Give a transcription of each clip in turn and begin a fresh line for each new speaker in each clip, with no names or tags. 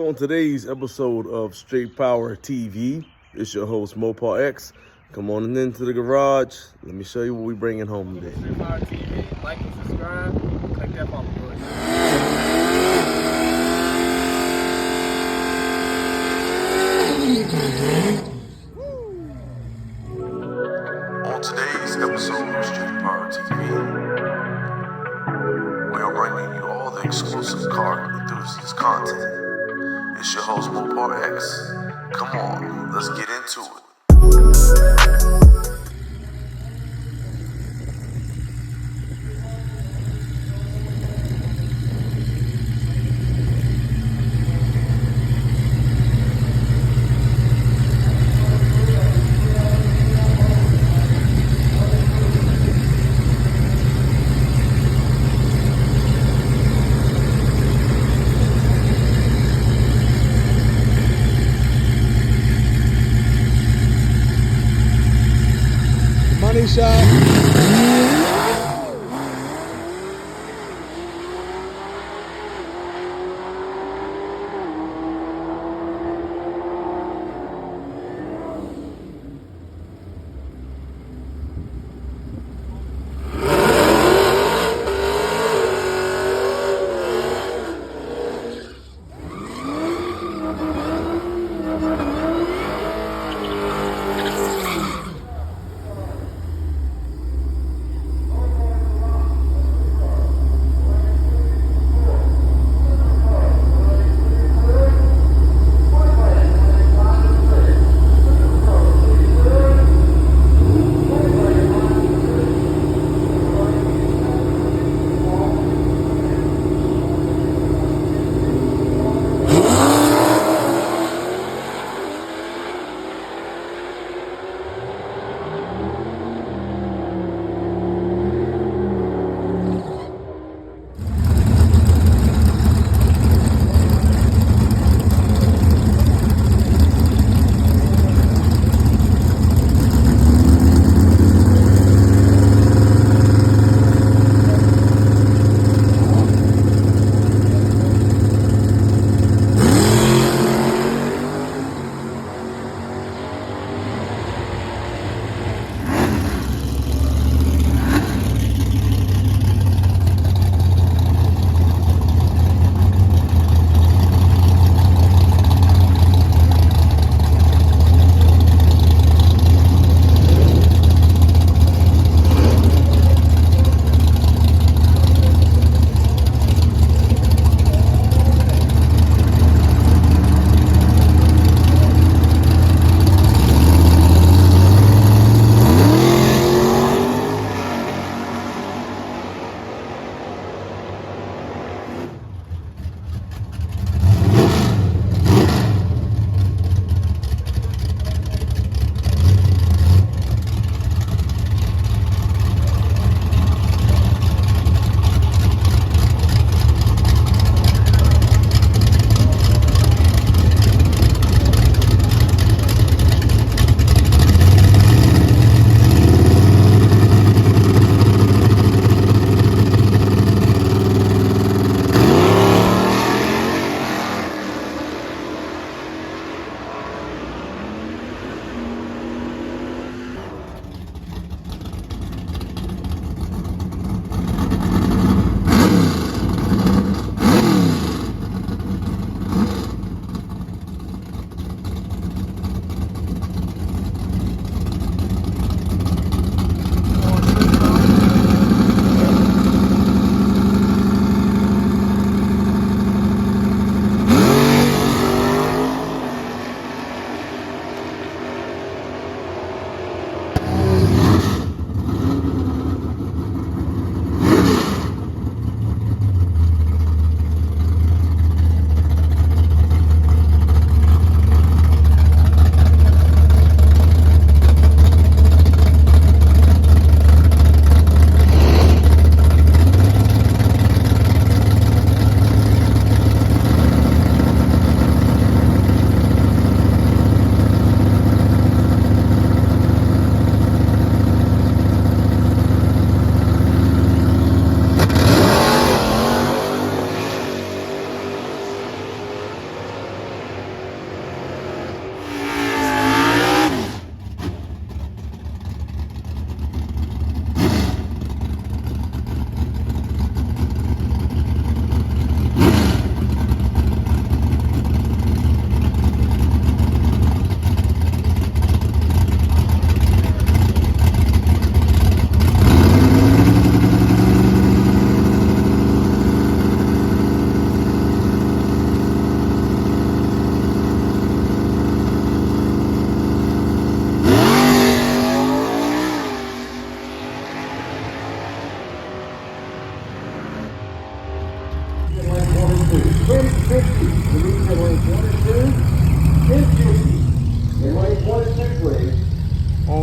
On today's episode of Straight Power TV, it's your host Mopar X. Come on into the garage. Let me show you what we're bringing home today.
Straight Power TV, like and subscribe, click that follow button.
On today's episode of Straight Power TV, we are bringing you all the exclusive car enthusiast content. It's your host Mopar X. Come on, let's get into it.
Money shot.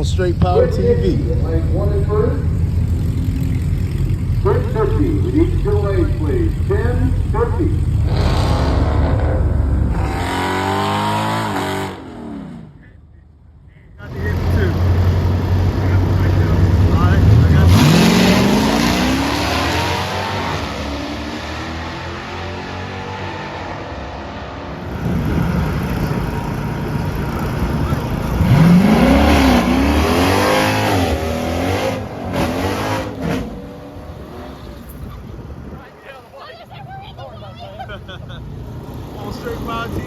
Straight Power TV.
Lane 1 and first. 10:50. We need 2 lanes, please. 10:50.
Got the hemi too. Alright, I got on Straight Power TV.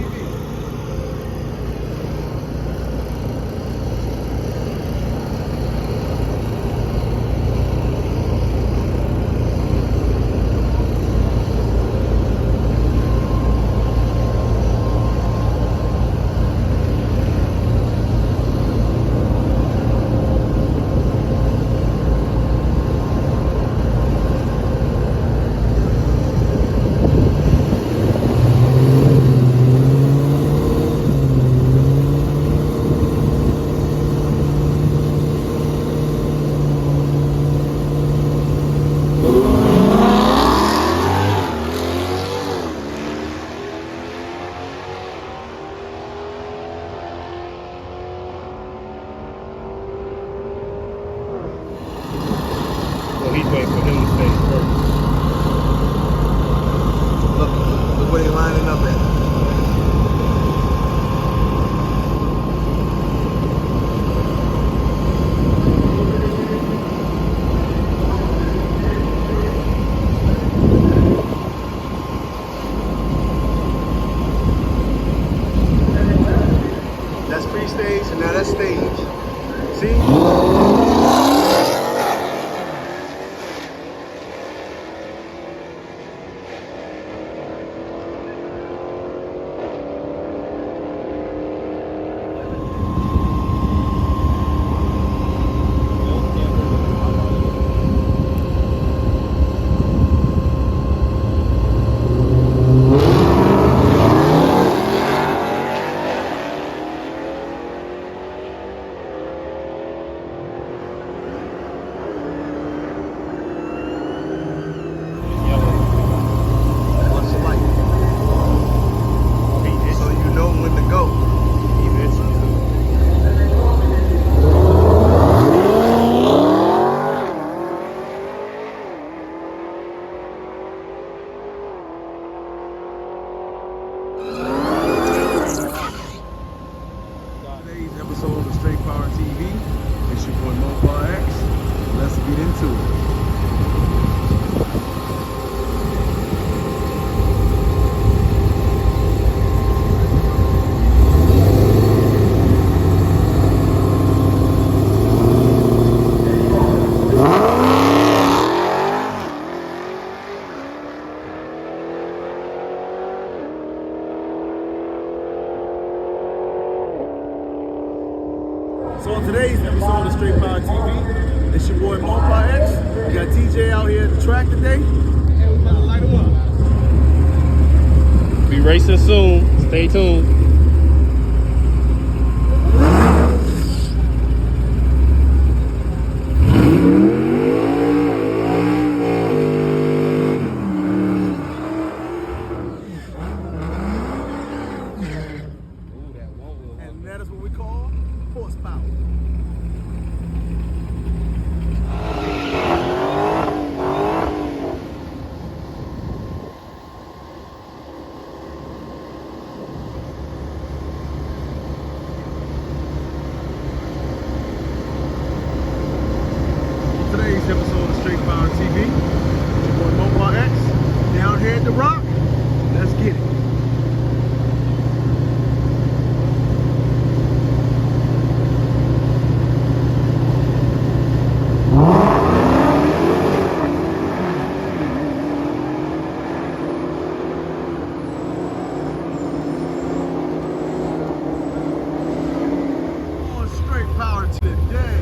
So he's waiting for him to stay first.
Look where you're lining up at. That's pre-stage, and now that's stage. See? What's the light? So you know when to go. Today's episode of Straight Power TV. It's your boy Mopar X. Let's get into it. So on today's episode of Straight Power TV, it's your boy Mopar X. We got TJ out here at the track today, and we're about to light him up.
Be racing soon. Stay tuned.
And that is what we call horsepower. Today's episode of Straight Power TV. It's your boy Mopar X. Down here at the Rock. Let's get it. On Straight Power today.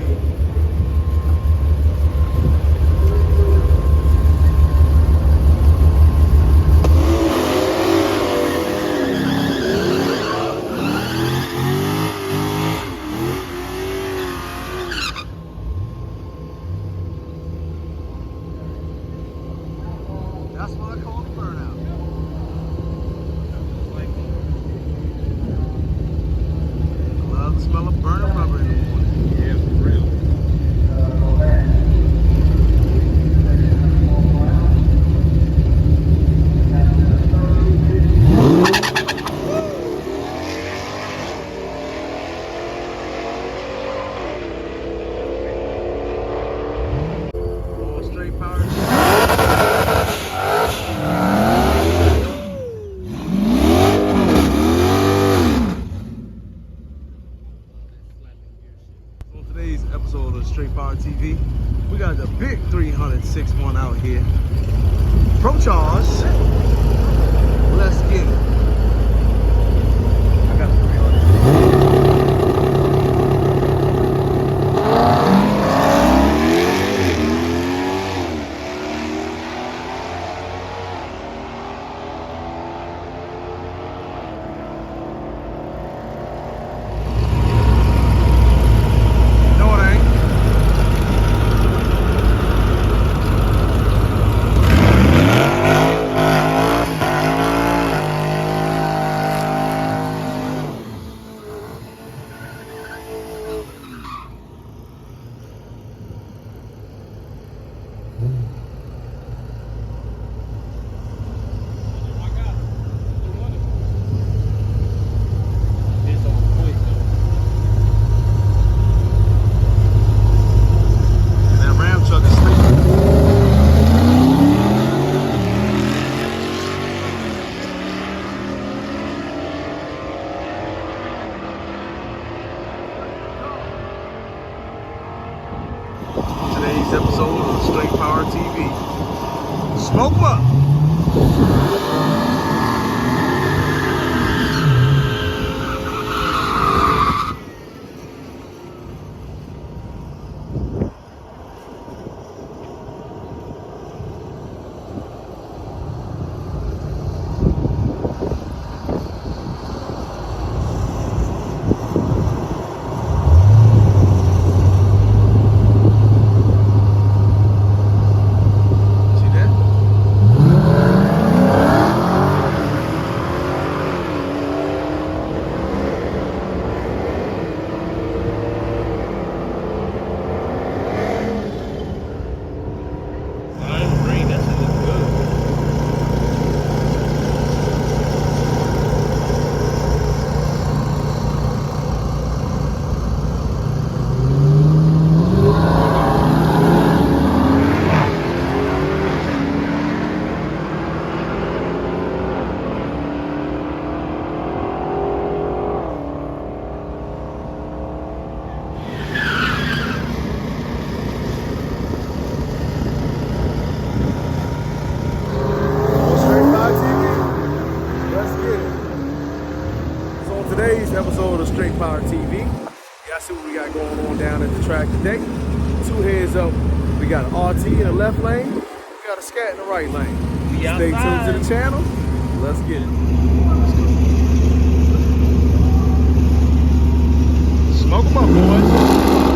Straight Power TV. We got the big 306-1 out here. Pro charge. Let's get it. I got the 300. Today's episode of Straight Power TV. Smoke 'em up. Today's episode of Straight Power TV. Y'all see what we got going on down at the track today. 2 heads up. We got an RT in the left lane. We got a scat in the right lane. Stay tuned to the channel. Let's get it. Smoke 'em up, boys.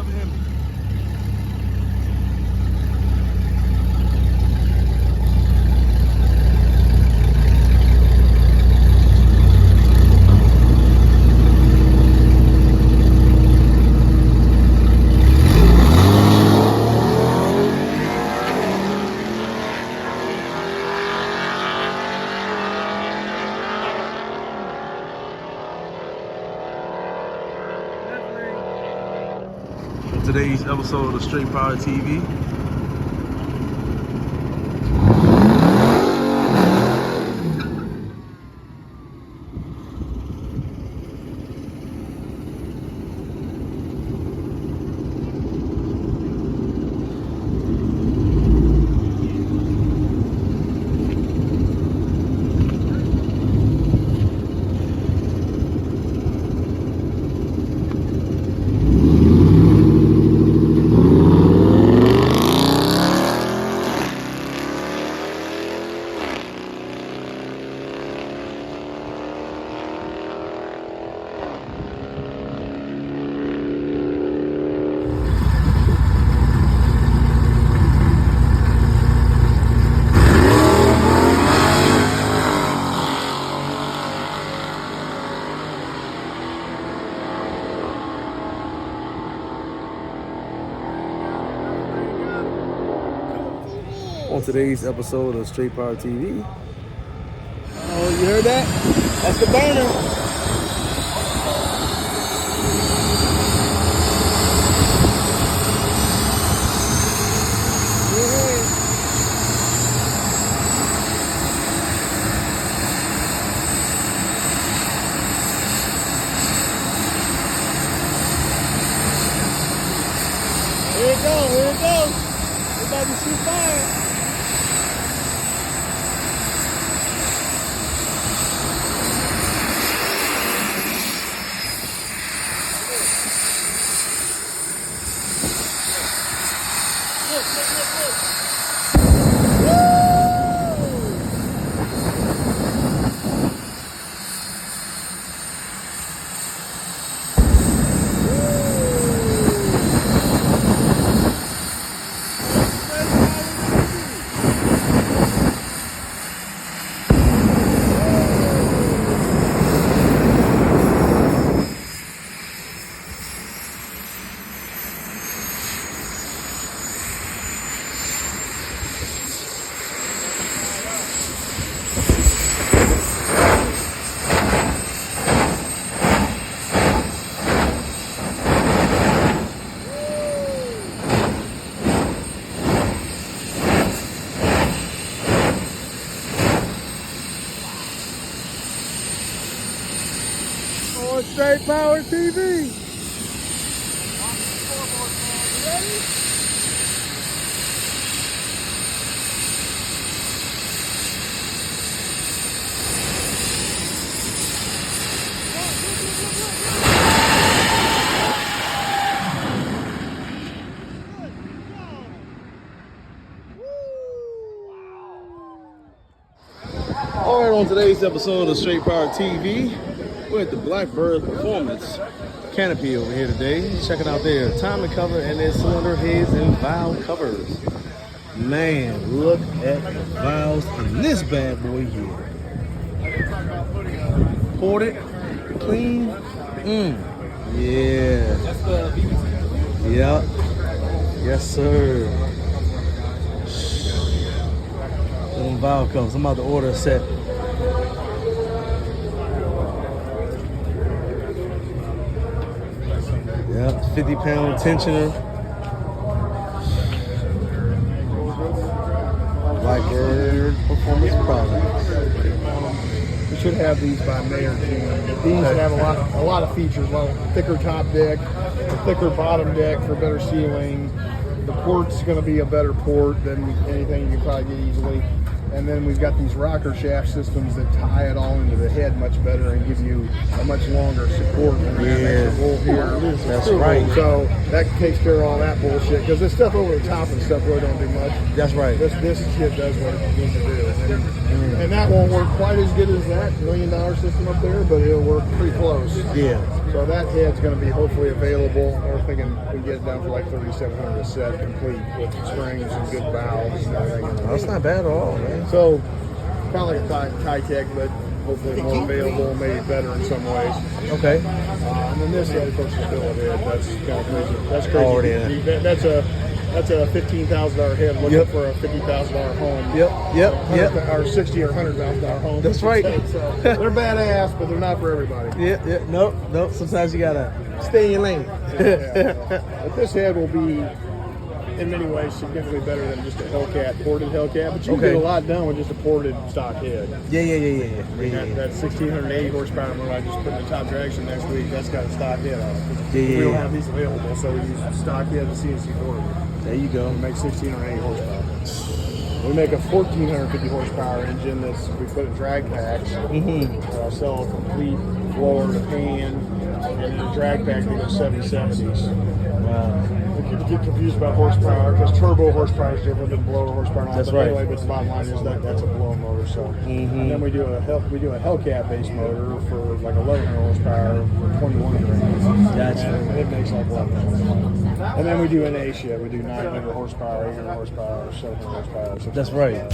Hemi. Today's episode of Straight Power TV. on today's episode of Straight Power TV. Oh, you heard that? That's the burner. Here it goes, here it goes. We're about to shoot fire. On Straight Power TV. All right, on today's episode of Straight Power TV, we're at the Blackbird Performance Canopy over here today. Checking out their timing cover and their cylinder heads and valve covers. Man, look at the valves in this bad boy here. Ported, clean. Yeah. Yep. Yes, sir. Them valve covers. I'm about to order a set. Yep, 50-pound tensioner. Blackbird Performance Products.
We should have these by May or June. These have a lot of features, a lot of thicker top deck, a thicker bottom deck for better sealing. The port's going to be a better port than anything you can probably get easily. And then we've got these rocker shaft systems that tie it all into the head much better and give you a much longer support.
Yeah,
here.
That's right.
So that takes care of all that bullshit, because this stuff over the top and stuff really don't do much.
That's right.
This shit does what it needs to do. And that won't work quite as good as that $1 million system up there, but it'll work pretty close.
Yeah.
So that head's going to be hopefully available. We're thinking we can get it down for like $3,700 a set, complete with springs and good valves and everything.
That's not bad at all, man.
So kind of like a Titech, but hopefully more available, maybe better in some ways.
Okay.
And then this head, of course, is billet head. That's kind of crazy. That's crazy.
Already
That's a $15,000 head looking for a $50,000 home.
Yep.
Or $60,000 or $100,000 home.
That's right.
So they're badass, but they're not for everybody.
Yeah. Nope. Sometimes you gotta stay in your lane.
But this head will be, in many ways, significantly better than just a Hellcat, ported Hellcat. But you can get a lot done with just a ported stock head.
Yeah.
That 1,680 horsepower motor I just put in the top direction next week, that's got a stock head on it.
Yeah.
We don't have these available, so we use stock head and CNC ported.
There you go.
We make 1,680 horsepower. We make a 1,450 horsepower engine that we put in drag packs. Sell a complete blower to pan, and a drag pack that goes 770s.
Wow.
You get confused about horsepower because turbo horsepower is different than blower horsepower.
That's
but
right.
Anyway, but the bottom line is that's a blower motor. So, and then we do a Hellcat based motor for like 1,100 horsepower for 21 grand.
Gotcha.
And it makes like 11. And then we do an A shit. We do 900 horsepower, 800 horsepower, 700 horsepower.
That's right.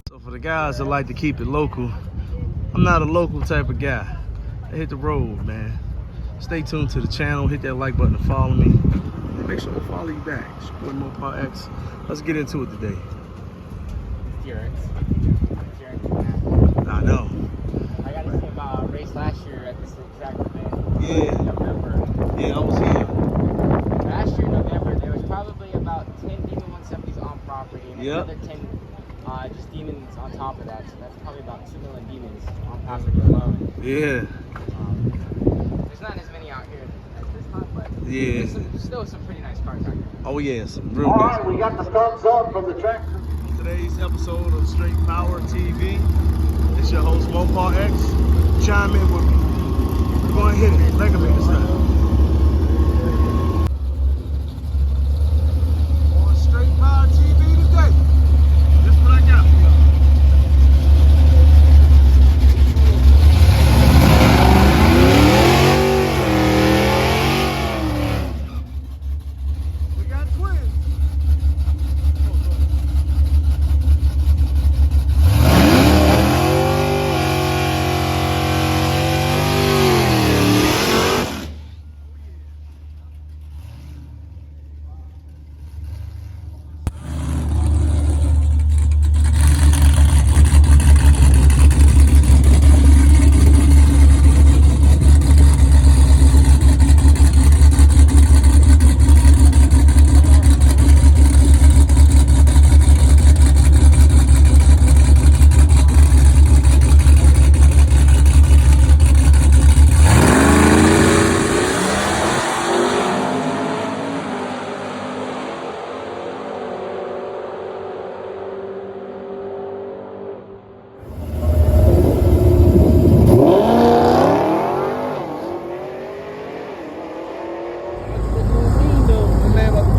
So for the guys that like to keep it local, I'm not a local type of guy. I hit the road, man. Stay tuned to the channel. Hit that like button to follow me. make sure I follow you back. It's your boy Mopar X. Let's get into it today. I know.
I got to see about a race last year at this track event.
Yeah.
In November.
Yeah, I was here.
Last year in November, there was probably about 10 Demon 170s on property, and
Yep.
another 10 just demons on top of that. So that's probably about 2 million demons on property alone.
Yeah.
There's not as many out here at this time, but
Yeah.
there's still some pretty nice cars out here.
Oh yeah, some real
All
nice.
right, we got the thumbs up from the track.
Today's episode of Straight Power TV. It's your host Mopar X. Chime in with me. We're going to hit it. Mega Man style. On Straight Power TV today. This is what I got for y'all. We got twins.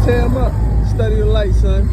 Tear him up. Study the light, son.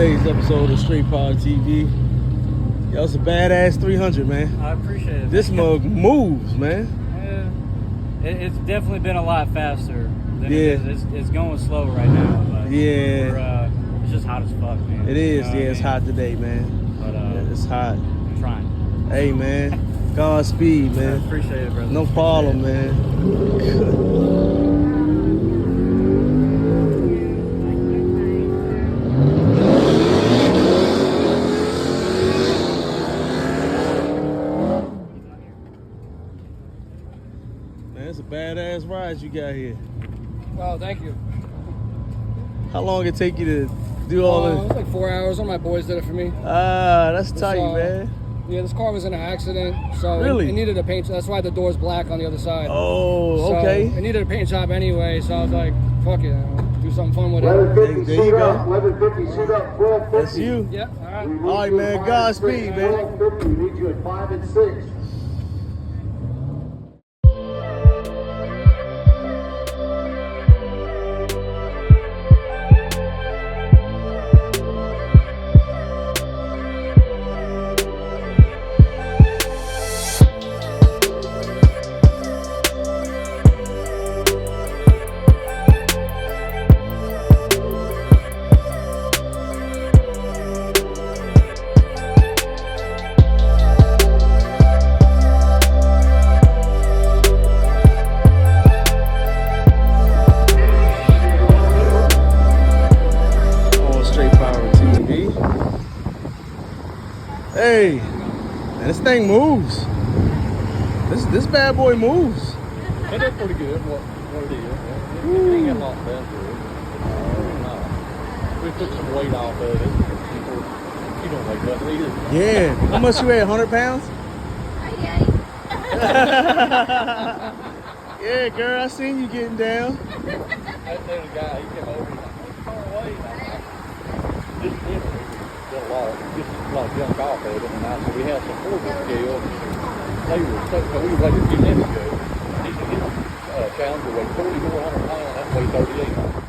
today's episode of Straight Power TV. Yo, it's a badass 300, man.
I appreciate it.
This mug moves, man.
Yeah. It's definitely been a lot faster than
Yeah.
it is. It's going slow right now. But
Yeah.
it's just hot as fuck, man.
It is,
You know
yeah,
what
it's
I mean?
hot today, man.
But
Yeah, it's hot.
I'm trying.
Hey, man. Godspeed,
I
man.
appreciate it, brother.
No problem, man. Man, it's a badass ride you got here.
Oh, thank you.
How long it take you to do all
It was
this?
like 4 hours. One of my boys did it for me.
Ah, that's tight,
uh,
man.
Yeah, this car was in an accident, so
Really?
it needed a paint. That's why the door's black on the other side.
Oh,
So
okay.
it needed a paint job anyway, so I was like, fuck it, I'll do something fun with it.
1150,
There you
suit
go.
up. 1150, suit up. 1250.
That's you.
Yeah, all right.
All right, man. Godspeed, man.
1250, we need you at 5 and 6.
On Straight Power TV. Hey, man, this thing moves. This bad boy moves.
It is pretty good, what it is. It ain't got a lot left to it. We took some weight off of it. You don't weigh nothing either.
Yeah. How much you weigh? 100 pounds? Yeah, girl, I seen you getting down.
That little guy, he came over, he's like, "How far away?" And I'm like, just a lot of junk off of it. And I said, we had some forward scale. They were so, we weighed a few minutes ago. He said, Challenger weighed 4,400 pounds, that weighed 3,800.